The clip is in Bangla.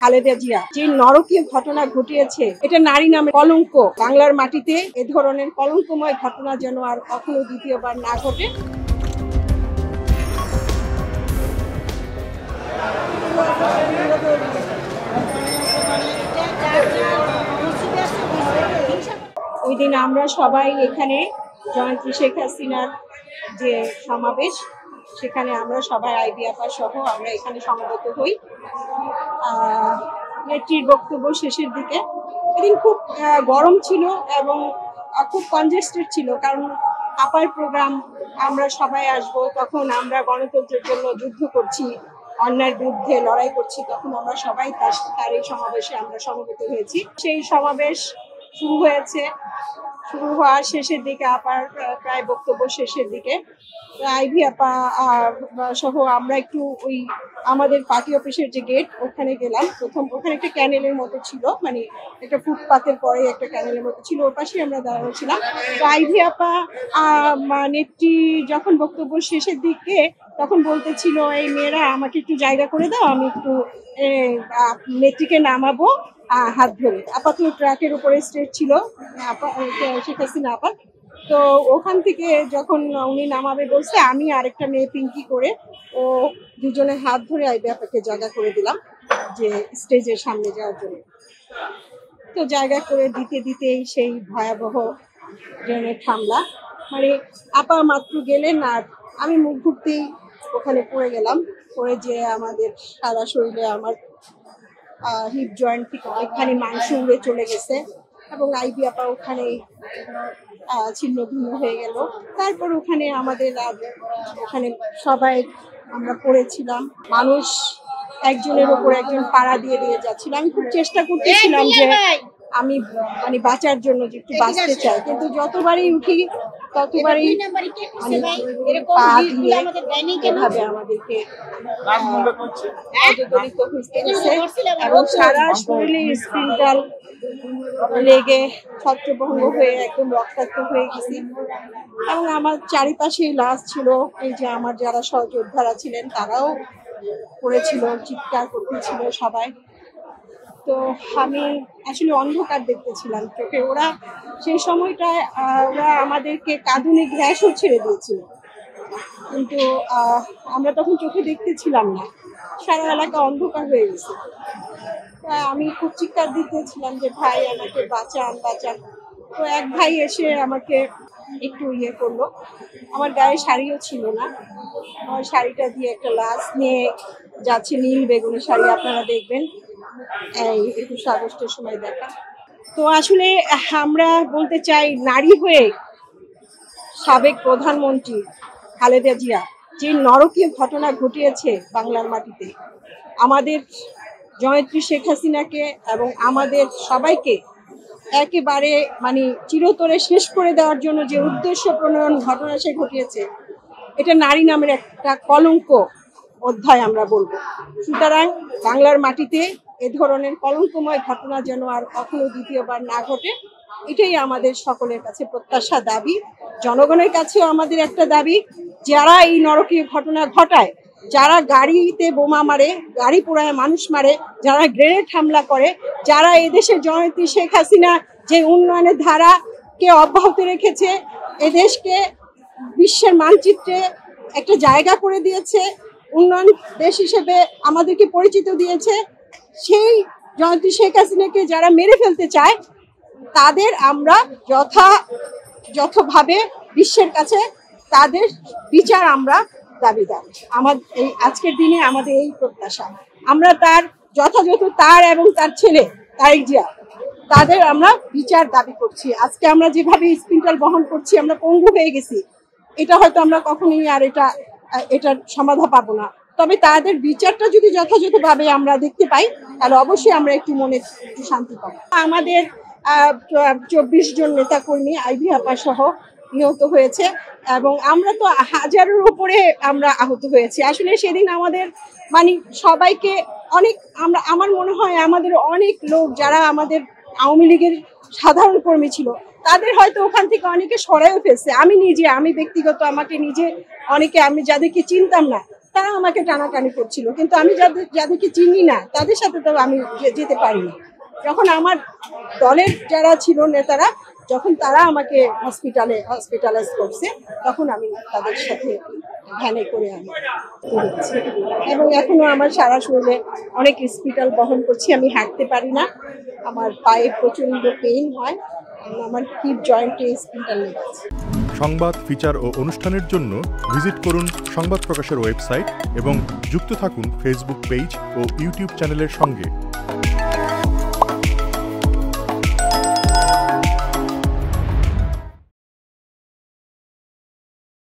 খালেদা জিয়া যে নরকীয় ঘটনা ঘটিয়েছে, এটা নারী নামে কলঙ্ক। বাংলার মাটিতে এ ধরনের কলঙ্কময় ঘটনা যেন আর কখনো দ্বিতীয়বার না ঘটে। ওই দিন আমরা সবাই এখানে জয়ন্তী শেখ হাসিনার যে সমাবেশ, সেখানে আমরা সবাই আইবি আপা সহ আমরা এখানে সমবেত হই। নেত্রীর বক্তব্য শেষের দিকে এদিন খুব গরম ছিল এবং খুব কনজেস্টেড ছিল, কারণ আপার প্রোগ্রাম আমরা সবাই আসব, তখন আমরা গণতন্ত্রের জন্য যুদ্ধ করছি, অন্যায়ের বিরুদ্ধে লড়াই করছি, তখন আমরা সবাই তার এই সমাবেশে আমরা সমবেত হয়েছি। সেই সমাবেশ শুরু হয়েছে, শুরু হওয়ার শেষের দিকে আপার প্রায় বক্তব্য শেষের দিকে আইভি আপা সহ আমরা একটু ওই আমাদের পার্টি অফিসের যে গেট ওখানে গেলাম। প্রথম ওখানে একটা ক্যানেলের মতো ছিল, মানে একটা ফুটপাতের পরে একটা ক্যানেলের মতো ছিল, ওর পাশেই আমরা দাঁড়ানো ছিলাম। তো আইভি আপা নেত্রী যখন বক্তব্য শেষের দিকে তখন বলতেছিল, এই মেয়েরা আমাকে একটু জায়গা করে দাও, আমি একটু নেত্রীকে নামাবো হাত ধরে। আপাতত ট্রাকের উপরে স্টেজ ছিল শেখ হাসিনা আপা, তো ওখান থেকে যখন উনি নামাবে বলছে, আমি আরেকটা মেয়ে পিঙ্কি করে ও দুজনে হাত ধরে আইবি আপাকে জায়গা করে দিলাম যে স্টেজের সামনে যাওয়ার জন্য। তো জায়গা করে দিতে দিতেই সেই ভয়াবহ গ্রেনেড হামলা, মানে আপা মাত্র গেলেন আর আমি মুখ ঘুরতেই ওখানে পড়ে গেলাম। পড়ে যে আমাদের সারা শরীরে আমার হিপ জয়েন্ট থেকে অনেকখানি মাংস উড়ে চলে গেছে এবং আইবি আপা ওখানে ছিন্ন ভিন্ন হয়ে গেল। তারপর ওখানে আমাদের ওখানে সবাই আমরা পড়েছিলাম, মানুষ একজনের উপর একজন পাড়া দিয়ে দিয়ে যাচ্ছিল। আমি খুব চেষ্টা করতেছিলাম যে আমি মানে বাঁচার জন্য যে একটু বাঁচতে চাই, কিন্তু যতবারই উঠি ততবারই পা দিয়ে এভাবে আমাদেরকে অজগরিত হইতে হয়েছে এবং সারা শরীরে স্প্রিন্টাল লেগে ছত্রভঙ্গ হয়ে একদম রক্তাক্ত হয়ে গেছি। এবং আমার চারিপাশেই লাশ ছিল, এই যে আমার যারা সহযোদ্ধারা ছিলেন তারাও পড়েছিল, চিৎকার করতেছিল সবাই। তো আমি আসলে অন্ধকার দেখতেছিলাম চোখে। ওরা সেই সময়টায় ওরা আমাদেরকে কাঁদুনে গ্যাসও ছেড়ে দিয়েছিল, কিন্তু আমরা তখন চোখে দেখতেছিলাম না, সারা এলাকা অন্ধকার হয়ে গেছে। আমি খুব চিৎকার দিতেছিলাম যে ভাই আমাকে বাঁচান বাঁচান। তো এক ভাই এসে আমাকে একটু ইয়ে করলো, আমার গায়ে শাড়িও ছিল না, আমার শাড়িটা দিয়ে একটা লাশ নিয়ে যাচ্ছে, নীল বেগুনি শাড়ি, আপনারা দেখবেন এই 21 আগস্টের সময় দেখা। তো আসলে আমরা বলতে চাই, নারী হয়ে সাবেক প্রধানমন্ত্রী খালেদা জিয়া যে নরকীয় ঘটনা ঘটিয়েছে বাংলার মাটিতে, আমাদের জয়ন্তী শেখ হাসিনাকে এবং আমাদের সবাইকে একেবারে মানে চিরতরে শেষ করে দেওয়ার জন্য যে উদ্দেশ্য প্রণয়ন ঘটনা সে ঘটিয়েছে, এটা নারী নামের একটা কলঙ্ক অধ্যায় আমরা বলবো। সুতরাং বাংলার মাটিতে এ ধরনের কলঙ্কময় ঘটনা যেন আর কখনো দ্বিতীয়বার না ঘটে, এটাই আমাদের সকলের কাছে প্রত্যাশা, দাবি। জনগণের কাছেও আমাদের একটা দাবি, যারা এই নরকীয় ঘটনা ঘটায়, যারা গাড়িতে বোমা মারে, গাড়ি পোড়ায় মানুষ মারে, যারা গ্রেনেড হামলা করে, যারা এদেশের জয়ন্তী শেখ হাসিনা যে উন্নয়নের ধারাকে অব্যাহত রেখেছে, এদেশকে বিশ্বের মানচিত্রে একটা জায়গা করে দিয়েছে, উন্নয়ন দেশ হিসেবে আমাদেরকে পরিচিত দিয়েছে, সেই জয়ন্তী শেখ হাসিনাকে যারা মেরে ফেলতে চায়, তাদের আমরা যথাযথভাবে বিশ্বের কাছে তাদের বিচার আমরা দাবিদার। আমার এই আজকের দিনে আমাদের এই প্রত্যাশা, আমরা তার যথাযথ তার এবং তার ছেলে তারেক জিয়া, তাদের আমরা বিচার দাবি করছি। আজকে আমরা যেভাবে স্পিন্টাল বহন করছি, আমরা পঙ্গু হয়ে গেছি, এটা হয়তো আমরা কখনোই আর এটার সমাধা পাবো না। তবে তাদের বিচারটা যদি যথাযথভাবে আমরা দেখতে পাই, তাহলে অবশ্যই আমরা একটু মনে একটু শান্তি পাবো। আমাদের 24 জন নেতাকর্মী আইভি আপা সহ নিহত হয়েছে এবং আমরা তো হাজারের উপরে আমরা আহত হয়েছি। আসলে সেদিন আমাদের মানে সবাইকে অনেক আমার মনে হয় আমাদের অনেক লোক যারা আমাদের আওয়ামী লীগের সাধারণ কর্মী ছিল, তাদের হয়তো ওখান থেকে অনেকে সরাইও ফেলছে। আমি ব্যক্তিগত আমাকে নিজে অনেকে আমি যাদেরকে চিনতাম না, তারা আমাকে টানাটানি করছিল, কিন্তু আমি যাদেরকে চিনি না তাদের সাথে তো আমি যেতে পারি না। যখন আমার দলের যারা ছিল নেতারা, যখন তারা আমাকে হসপিটালাইজ করছে, তখন আমি তাদের সাথে ভ্যানে করে আমি করেছি। এবং এখনো আমার সারা শরীরে অনেক হসপিটাল বহন করছি। আমি হাঁটতে পারি না, আমার পায়ে প্রচন্ড পেইন হয়, আমার হিপ জয়েন্টে স্পিনটাল লেগেছে। সংবাদ, ফিচার ও অনুষ্ঠানের জন্য ভিজিট করুন সংবাদ প্রকাশের ওয়েবসাইট এবং যুক্ত থাকুন ফেসবুক পেজ ও ইউটিউব চ্যানেলের সঙ্গে।